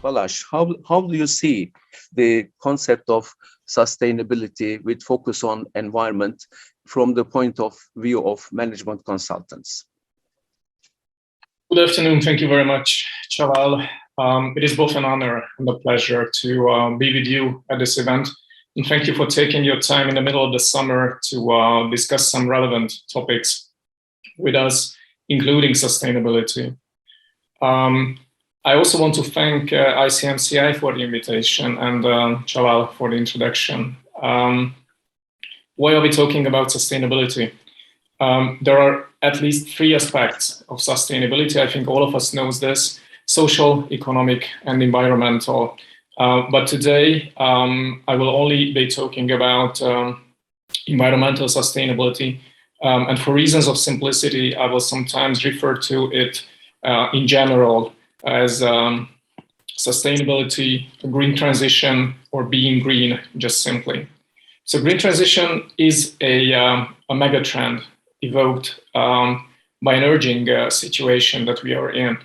Balazs, how do you see the concept of sustainability with focus on environment from the point of view of management consultants? Good afternoon. Thank you very much, Chalal. It is both an honor and a pleasure to be with you at this event. And thank you for taking your time in the middle of the summer to discuss some relevant topics with us, including sustainability. I also want to thank ICMCI for the invitation and Chalal for the introduction. Why are we talking about sustainability? There are at least three aspects of sustainability. I think all of us knows this: social, economic, and environmental. But today, I will only be talking about environmental sustainability. And for reasons of simplicity, I will sometimes refer to it in general as sustainability, green transition, or being green, just simply. So green transition is a mega trend evoked by an urging situation that we are in.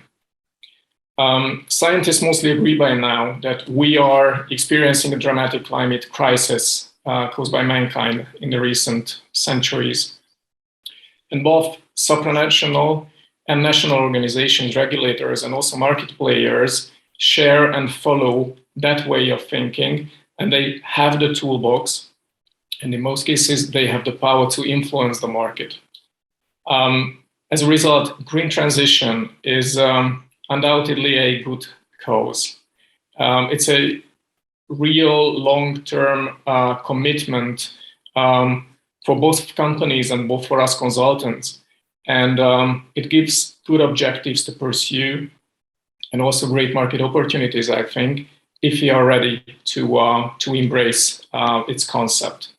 Scientists mostly agree by now that we are experiencing a dramatic climate crisis caused by mankind in the recent centuries. And both supranational and national organizations, regulators, and also market players share and follow that way of thinking, and they have the toolbox, and in most cases, they have the power to influence the market. As a result, green transition is undoubtedly a good cause. It's a real long-term commitment for both companies and both for us consultants. And it gives good objectives to pursue and also great market opportunities, I think, if we are ready to embrace its concept.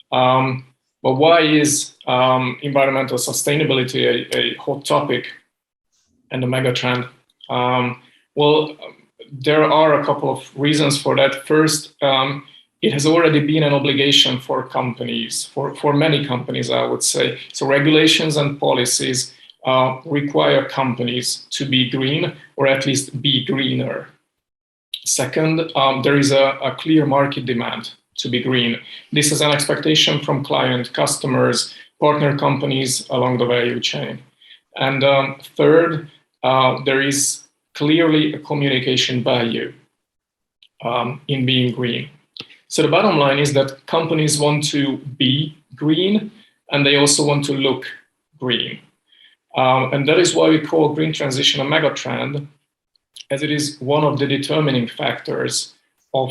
But why is environmental sustainability a hot topic and a mega trend? Well, there are a couple of reasons for that. First, it has already been an obligation for companies, for many companies, I would say. So regulations and policies require companies to be green, or at least be greener. Second, there is a clear market demand to be green. This is an expectation from client, customers, partner companies along the value chain. And third, there is clearly a communication value in being green. So the bottom line is that companies want to be green, and they also want to look green. And that is why we call green transition a mega trend, as it is one of the determining factors of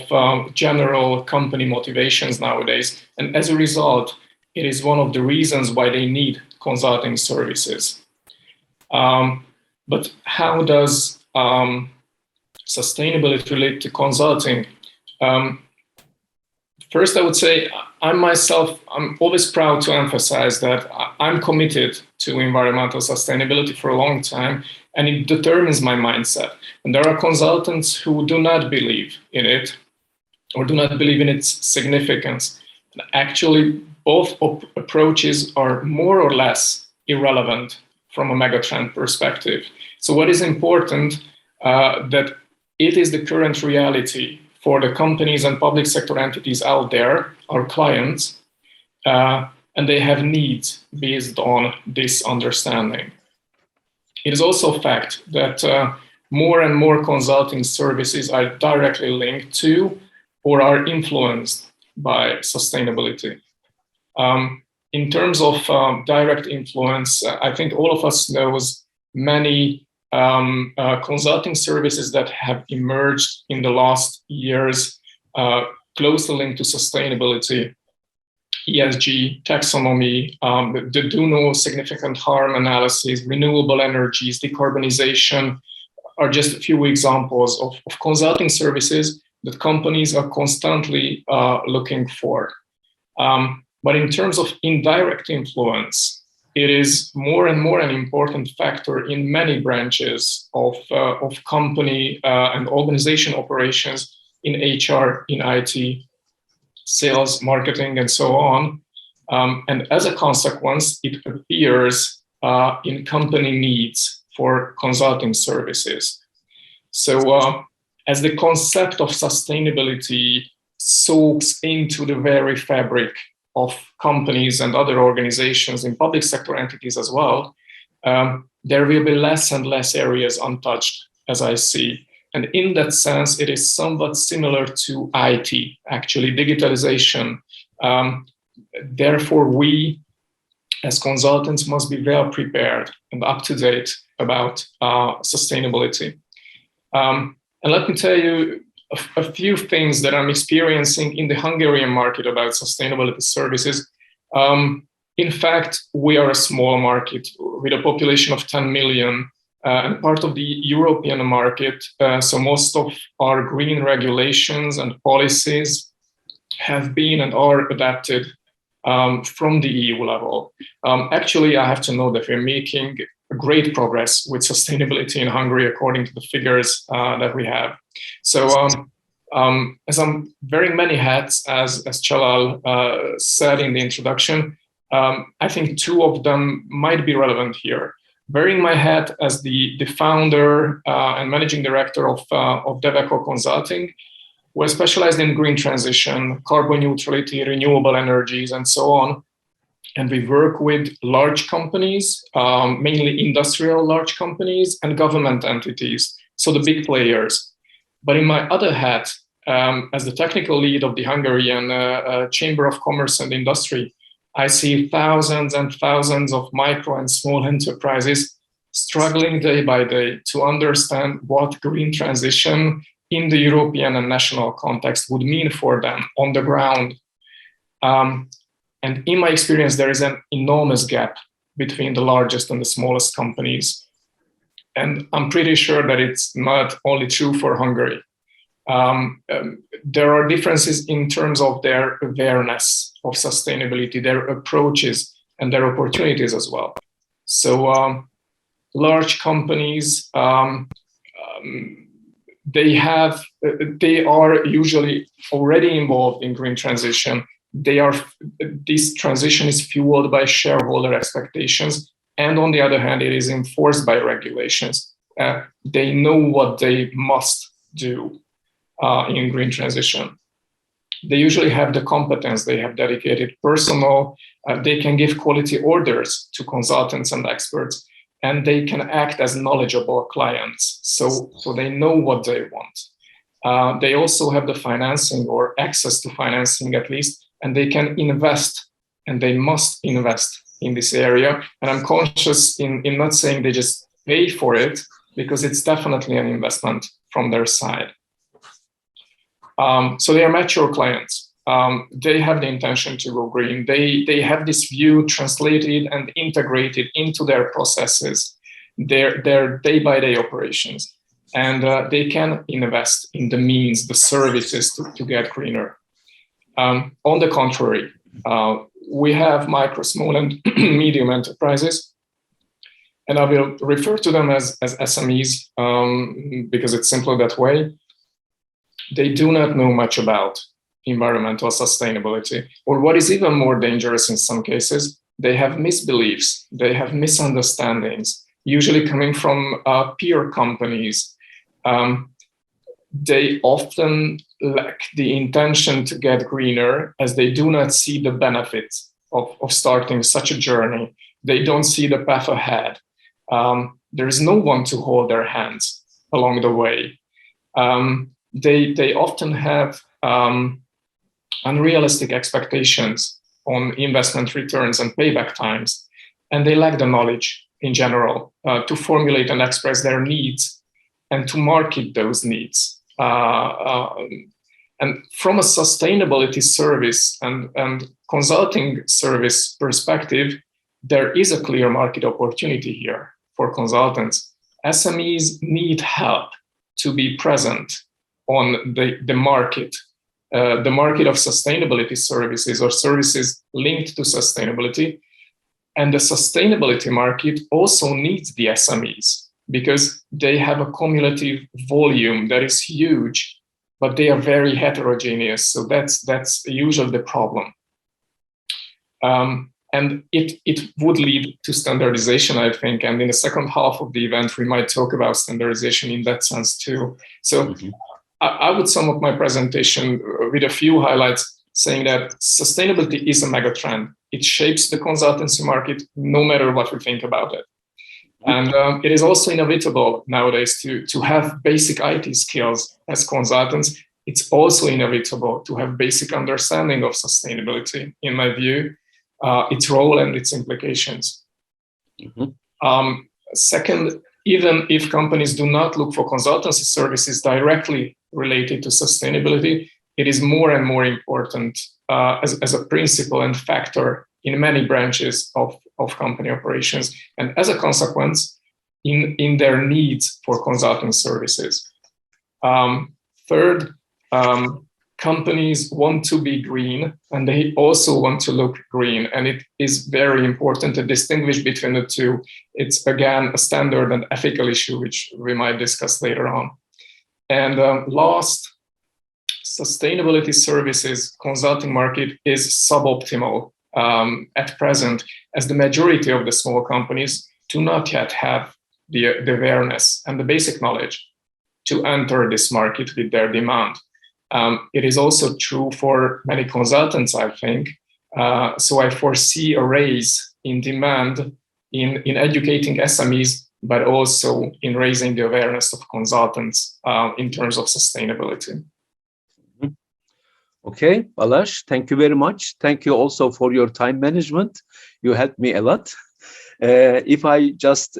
general company motivations nowadays. And as a result, it is one of the reasons why they need consulting services. But how does sustainability relate to consulting? First, I would say I'm always proud to emphasize that I'm committed to environmental sustainability for a long time, and it determines my mindset. And there are consultants who do not believe in it or do not believe in its significance. Actually, both approaches are more or less irrelevant from a megatrend perspective. So what is important, that it is the current reality for the companies and public sector entities out there, our clients, and they have needs based on this understanding. It is also a fact that more and more consulting services are directly linked to or are influenced by sustainability. In terms of direct influence, I think all of us knows many consulting services that have emerged in the last years, closely linked to sustainability, ESG, taxonomy, the do no significant harm analysis, renewable energies, decarbonization are just a few examples of consulting services that companies are constantly looking for. But in terms of indirect influence, it is more and more an important factor in many branches of company and organization operations in HR, in IT, sales, marketing, and so on. And as a consequence, it appears in company needs for consulting services. So as the concept of sustainability soaks into the very fabric of companies and other organizations in public sector entities as well, there will be less and less areas untouched, as I see. And in that sense, it is somewhat similar to IT, actually, digitalization. Therefore, we as consultants must be well prepared and up to date about sustainability. And let me tell you a few things that I'm experiencing in the Hungarian market about sustainability services. In fact, we are a small market with a population of 10 million and part of the European market. So most of our green regulations and policies have been and are adapted from the EU level. Actually, I have to know that we're making great progress with sustainability in Hungary, according to the figures that we have. So as I'm wearing many hats, as Chalal said in the introduction, I think two of them might be relevant here. Wearing my hat as the founder and managing director of Deveco Consulting, we're specialized in green transition, carbon neutrality, renewable energies, and so on. And we work with large companies, mainly industrial large companies and government entities, so the big players. But in my other hat, as the technical lead of the Hungarian Chamber of Commerce and Industry, I see thousands and thousands of micro and small enterprises struggling day by day to understand what green transition in the European and national context would mean for them on the ground. And in my experience, there is an enormous gap between the largest and the smallest companies. And I'm pretty sure that it's not only true for Hungary. There are differences in terms of their awareness of sustainability, their approaches, and their opportunities as well. So large companies, they are usually already involved in green transition. This transition is fueled by shareholder expectations, and on the other hand, it is enforced by regulations. They know what they must do in green transition. They usually have the competence, they have dedicated personnel, they can give quality orders to consultants and experts, and they can act as knowledgeable clients. So they know what they want. They also have the financing or access to financing at least, and they can invest, and they must invest in this area. And I'm conscious in not saying they just pay for it, because it's definitely an investment from their side. So they are mature clients. They have the intention to go green. They have this view translated and integrated into their processes, their day-by-day operations. And they can invest in the means, the services to get greener. On the contrary, we have micro, small, and medium enterprises. And I will refer to them as SMEs because it's simpler that way. They do not know much about environmental sustainability, or what is even more dangerous in some cases, they have misbeliefs, they have misunderstandings, usually coming from peer companies. They often lack the intention to get greener, as they do not see the benefits of starting such a journey. They don't see the path ahead. There is no one to hold their hands along the way. They often have unrealistic expectations on investment returns and payback times, and they lack the knowledge in general to formulate and express their needs and to market those needs. And from a sustainability service and consulting service perspective, there is a clear market opportunity here for consultants. SMEs need help to be present on the market of sustainability services or services linked to sustainability. And the sustainability market also needs the SMEs because they have a cumulative volume that is huge, but they are very heterogeneous. So that's usually the problem. And it would lead to standardization, I think. And in the second half of the event, we might talk about standardization in that sense too. So I would sum up my presentation with a few highlights, saying that sustainability is a mega trend. It shapes the consultancy market, no matter what we think about it. And it is also inevitable nowadays to have basic IT skills as consultants. It's also inevitable to have basic understanding of sustainability, in my view, its role and its implications. Second, even if companies do not look for consultancy services directly related to sustainability, it is more and more important as a principle and factor in many branches of company operations, and as a consequence, in their needs for consulting services. Third, companies want to be green, and they also want to look green, and it is very important to distinguish between the two. It's, again, a standard and ethical issue, which we might discuss later on. And last, sustainability services consulting market is suboptimal at present, as the majority of the small companies do not yet have the awareness and the basic knowledge to enter this market with their demand. It is also true for many consultants, I think. So I foresee a rise in demand in educating SMEs, but also in raising the awareness of consultants in terms of sustainability. Okay, Balazs, thank you very much. Thank you also for your time management. You helped me a lot. If I just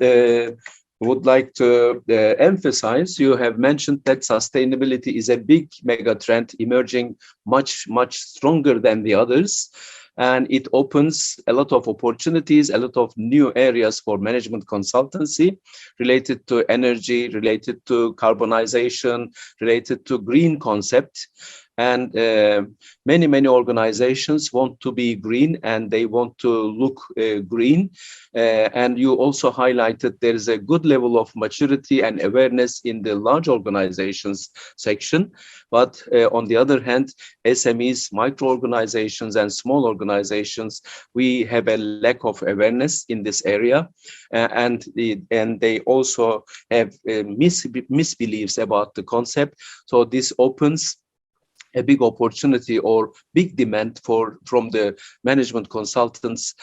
would like to emphasize, you have mentioned that sustainability is a big mega trend emerging much stronger than the others. And it opens a lot of opportunities, a lot of new areas for management consultancy related to energy, related to carbonization, related to green concept. And many organizations want to be green, and they want to look green. And you also highlighted there is a good level of maturity and awareness in the large organizations section. But on the other hand, SMEs, micro organizations, and small organizations, we have a lack of awareness in this area. And they also have misbeliefs about the concept. So this opens a big opportunity or big demand from the management consultants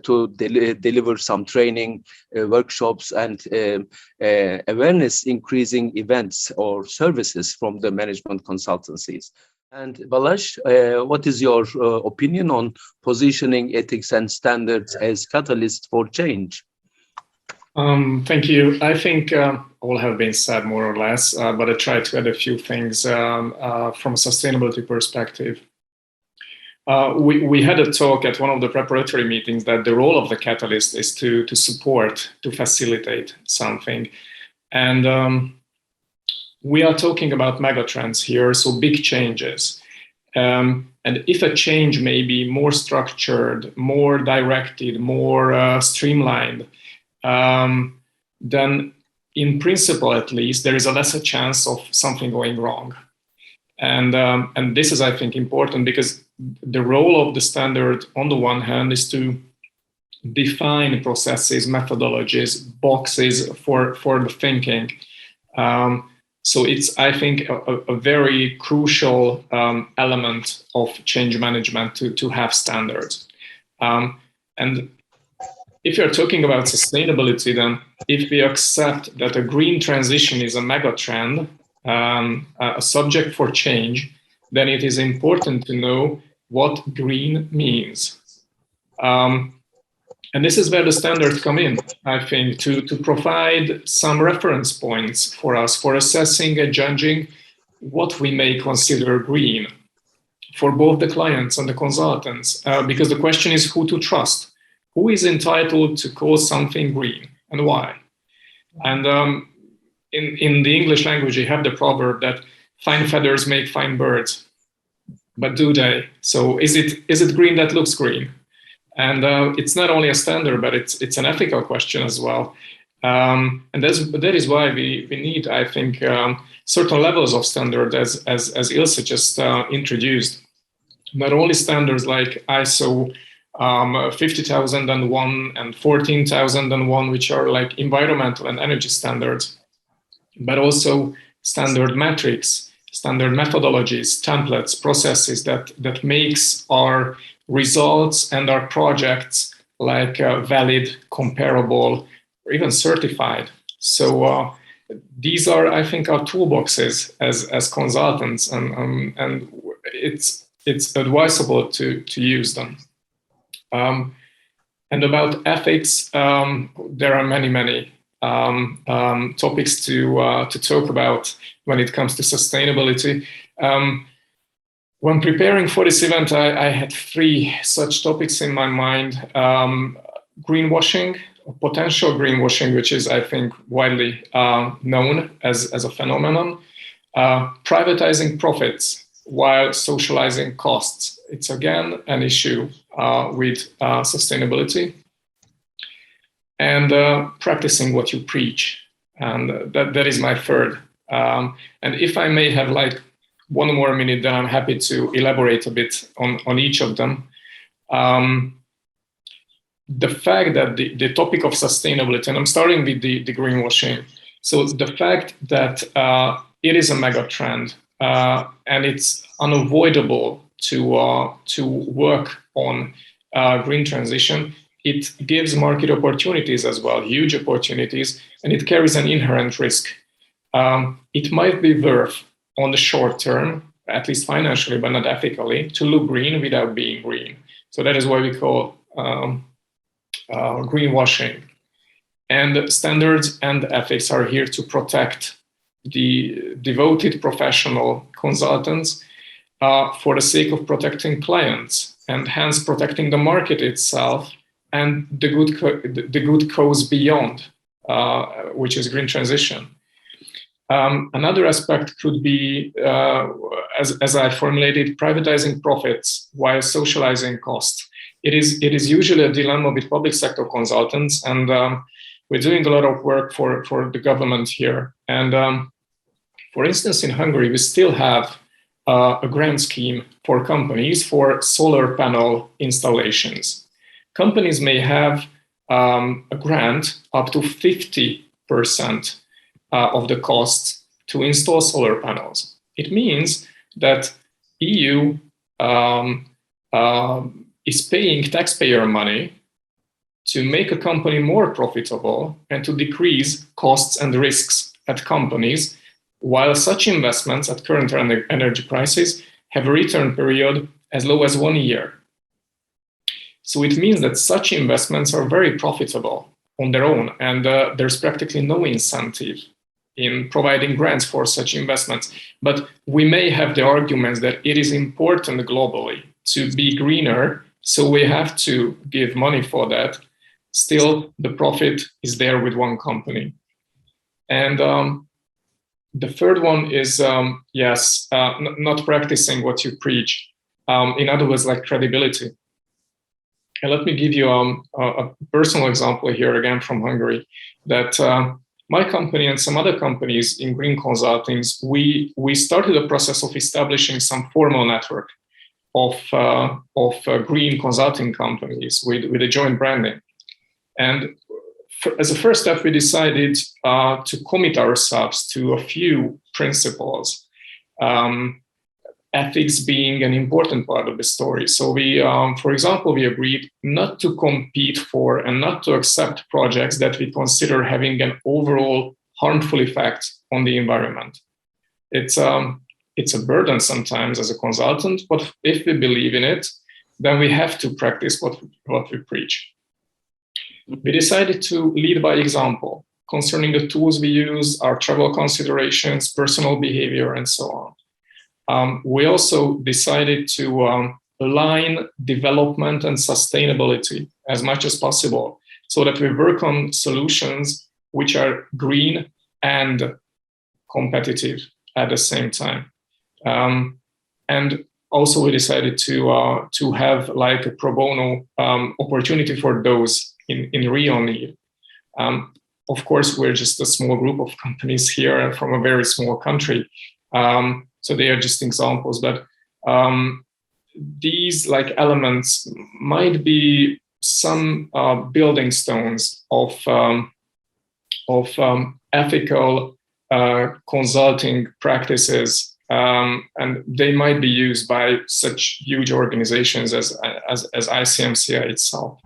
to deliver some training, workshops, and awareness increasing events or services from the management consultancies. And Balazs, what is your opinion on positioning ethics and standards as catalysts for change? Thank you. I think all have been said more or less, but I try to add a few things from a sustainability perspective. We had a talk at one of the preparatory meetings that the role of the catalyst is to support, to facilitate something. And we are talking about megatrends here, so big changes. And if a change may be more structured, more directed, more streamlined, then in principle, at least, there is a lesser chance of something going wrong. And this is, I think, important because the role of the standard, on the one hand, is to define processes, methodologies, boxes for the thinking. So it's, I think, a very crucial element of change management to have standards. And if you're talking about sustainability, then if we accept that a green transition is a mega trend, a subject for change, then it is important to know what green means. And this is where the standards come in, I think, to provide some reference points for us for assessing and judging what we may consider green for both the clients and the consultants, because the question is who to trust. Who is entitled to call something green and why? And in the English language, you have the proverb that fine feathers make fine birds, but do they? So is it green that looks green? And it's not only a standard, but it's an ethical question as well. And that is why we need, I think, certain levels of standard as Ilse just introduced. Not only standards like ISO 50001 and 14001, which are like environmental and energy standards, but also standard metrics, standard methodologies, templates, processes that makes our results and our projects like valid, comparable, or even certified. So these are, I think, our toolboxes as consultants, and it's advisable to use them. And about ethics, there are many topics to talk about when it comes to sustainability. When preparing for this event, I had 3 such topics in my mind. Greenwashing, potential greenwashing, which is, I think, widely known as a phenomenon. Privatizing profits while socializing costs. It's again an issue with sustainability. And practicing what you preach. And that is my third. And if I may have like 1 more minute, then I'm happy to elaborate a bit on each of them. The fact that the topic of sustainability, and I'm starting with the greenwashing. So the fact that it is a mega trend and it's unavoidable to work on green transition, it gives market opportunities as well, huge opportunities, and it carries an inherent risk. It might be worth on the short term, at least financially, but not ethically, to look green without being green. So that is why we call greenwashing. And standards and ethics are here to protect the devoted professional consultants for the sake of protecting clients and hence protecting the market itself and the good cause beyond, which is green transition. Another aspect could be, as I formulated, privatizing profits while socializing costs. It is usually a dilemma with public sector consultants, and we're doing a lot of work for the government here. And for instance, in Hungary, we still have a grant scheme for companies for solar panel installations. Companies may have a grant up to 50% of the cost to install solar panels. It means that EU is paying taxpayer money to make a company more profitable and to decrease costs and risks at companies, while such investments at current energy prices have a return period as low as 1 year. So it means that such investments are very profitable on their own, and there's practically no incentive in providing grants for such investments. But we may have the arguments that it is important globally to be greener, so we have to give money for that. Still, the profit is there with one company. And the third one is, not practicing what you preach. In other words, like credibility. And let me give you a personal example here again from Hungary, that my company and some other companies in green consulting, we started a process of establishing some formal network of green consulting companies with a joint branding. And as a first step, we decided to commit ourselves to a few principles, ethics being an important part of the story. So we, for example, we agreed not to compete for and not to accept projects that we consider having an overall harmful effect on the environment. It's a burden sometimes as a consultant, but if we believe in it, then we have to practice what we preach. We decided to lead by example concerning the tools we use, our travel considerations, personal behavior, and so on. We also decided to align development and sustainability as much as possible so that we work on solutions which are green and competitive at the same time. And also we decided to have like a pro bono opportunity for those in real need. Of course, we're just a small group of companies here from a very small country. So they are just examples, but these like elements might be some building stones of ethical consulting practices and they might be used by such huge organizations as ICMCI itself.